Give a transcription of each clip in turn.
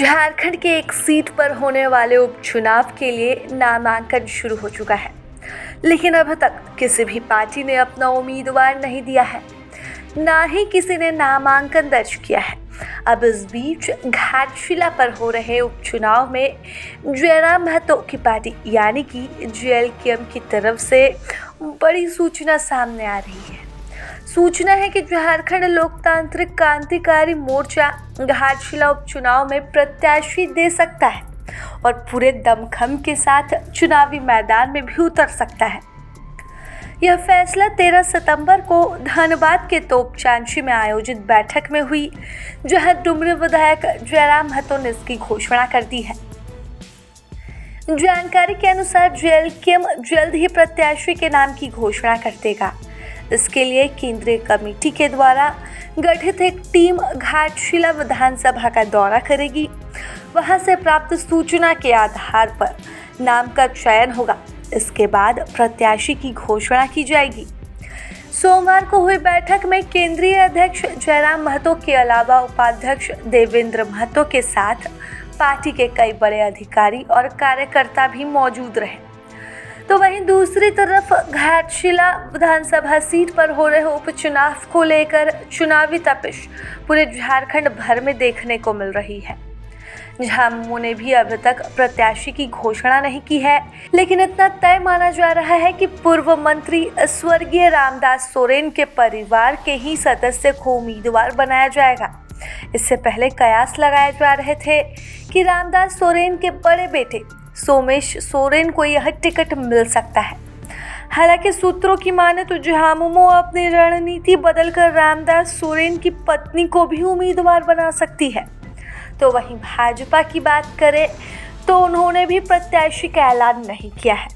झारखंड के एक सीट पर होने वाले उपचुनाव के लिए नामांकन शुरू हो चुका है, लेकिन अब तक किसी भी पार्टी ने अपना उम्मीदवार नहीं दिया है, ना ही किसी ने नामांकन दर्ज किया है। अब इस बीच घाटशिला पर हो रहे उपचुनाव में जयराम महतो की पार्टी यानी कि JLKM की तरफ से बड़ी सूचना सामने आ रही है। सूचना है कि झारखंड लोकतांत्रिक क्रांतिकारी मोर्चा घाटशिला उपचुनाव में प्रत्याशी दे सकता है और पूरे दमखम के साथ चुनावी मैदान में भी उतर सकता है। यह फैसला 13 सितंबर को धनबाद के तोपचांची में आयोजित बैठक में हुई, जहां डुमरी विधायक जयराम महतो ने इसकी घोषणा कर दी है। जानकारी के अनुसार JLKM जल्द ही प्रत्याशी के नाम की घोषणा कर देगा। इसके लिए केंद्रीय कमेटी के द्वारा गठित एक टीम घाटशिला विधानसभा का दौरा करेगी। वहां से प्राप्त सूचना के आधार पर नाम का चयन होगा। इसके बाद प्रत्याशी की घोषणा की जाएगी। सोमवार को हुई बैठक में केंद्रीय अध्यक्ष जयराम महतो के अलावा उपाध्यक्ष देवेंद्र महतो के साथ पार्टी के कई बड़े अधिकारी और कार्यकर्ता भी मौजूद रहे। तो वहीं दूसरी तरफ घाटशिला विधानसभा सीट पर हो रहे उपचुनाव को लेकर चुनावी तपिश पूरे झारखंड भर में देखने को मिल रही है। झामुमो ने भी अभी तक प्रत्याशी की घोषणा नहीं की है, लेकिन इतना तय माना जा रहा है कि पूर्व मंत्री स्वर्गीय रामदास सोरेन के परिवार के ही सदस्य को उम्मीदवार बनाया जाएगा। इससे पहले कयास लगाए जा रहे थे कि रामदास सोरेन के बड़े बेटे सोमेश सोरेन को यह टिकट मिल सकता है। हालांकि सूत्रों की माने तो झामुमो अपनी रणनीति बदलकर रामदास सोरेन की पत्नी को भी उम्मीदवार बना सकती है। तो वहीं भाजपा की बात करें तो उन्होंने भी प्रत्याशी का ऐलान नहीं किया है।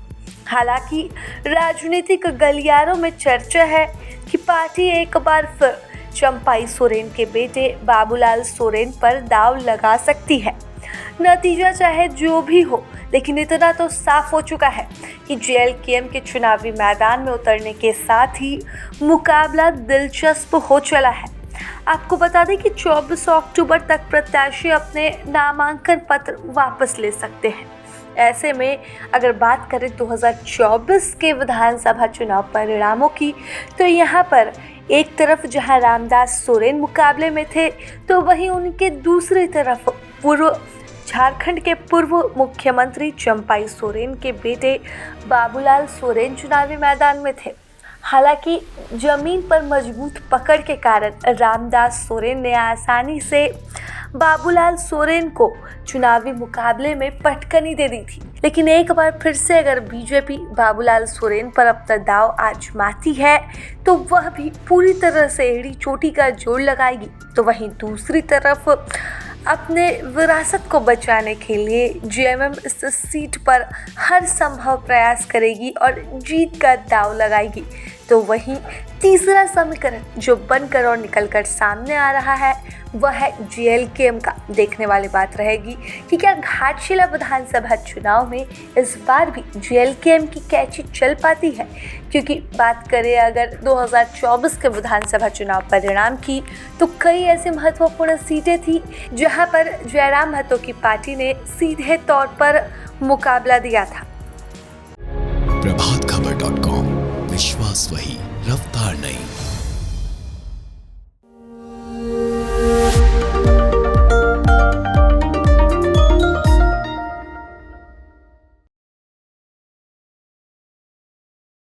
हालांकि राजनीतिक गलियारों में चर्चा है कि पार्टी एक बार फिर चंपाई सोरेन के बेटे बाबूलाल सोरेन पर दांव लगा सकती है। नतीजा चाहे जो भी हो, लेकिन इतना तो साफ हो चुका है कि JLKM के चुनावी मैदान में उतरने के साथ ही मुकाबला दिलचस्प हो चला है। आपको बता दें कि 24 अक्टूबर तक प्रत्याशी अपने नामांकन पत्र वापस ले सकते हैं। ऐसे में अगर बात करें 2024 के विधानसभा चुनाव परिणामों की, तो यहाँ पर एक तरफ जहां रामदास सोरेन मुकाबले में थे, तो वहीं उनके दूसरी तरफ झारखंड के पूर्व मुख्यमंत्री चंपाई सोरेन के बेटे बाबूलाल सोरेन चुनावी मैदान में थे। हालांकि जमीन पर मजबूत पकड़ के कारण रामदास सोरेन ने आसानी से बाबूलाल सोरेन को चुनावी मुकाबले में पटकनी दे दी थी। लेकिन एक बार फिर से अगर बीजेपी बाबूलाल सोरेन पर अपना दांव आजमाती है, तो वह भी पूरी तरह से एड़ी चोटी का जोड़ लगाएगी। तो वहीं दूसरी तरफ अपने विरासत को बचाने के लिए JMM इस सीट पर हर संभव प्रयास करेगी और जीत का दांव लगाएगी। तो वहीं तीसरा समीकरण जो बनकर और निकलकर सामने आ रहा है, वह है JLKM का। देखने वाली बात रहेगी कि क्या घाटशिला विधानसभा चुनाव में इस बार भी JLKM की कैची चल पाती है, क्योंकि बात करें अगर 2024 के विधानसभा चुनाव परिणाम की, तो कई ऐसी महत्वपूर्ण सीटें थी जहां पर जयराम महतो की पार्टी ने सीधे तौर पर मुकाबला दिया था। प्रभातखबर.com, विश्वास वही, रफ्तार नहीं।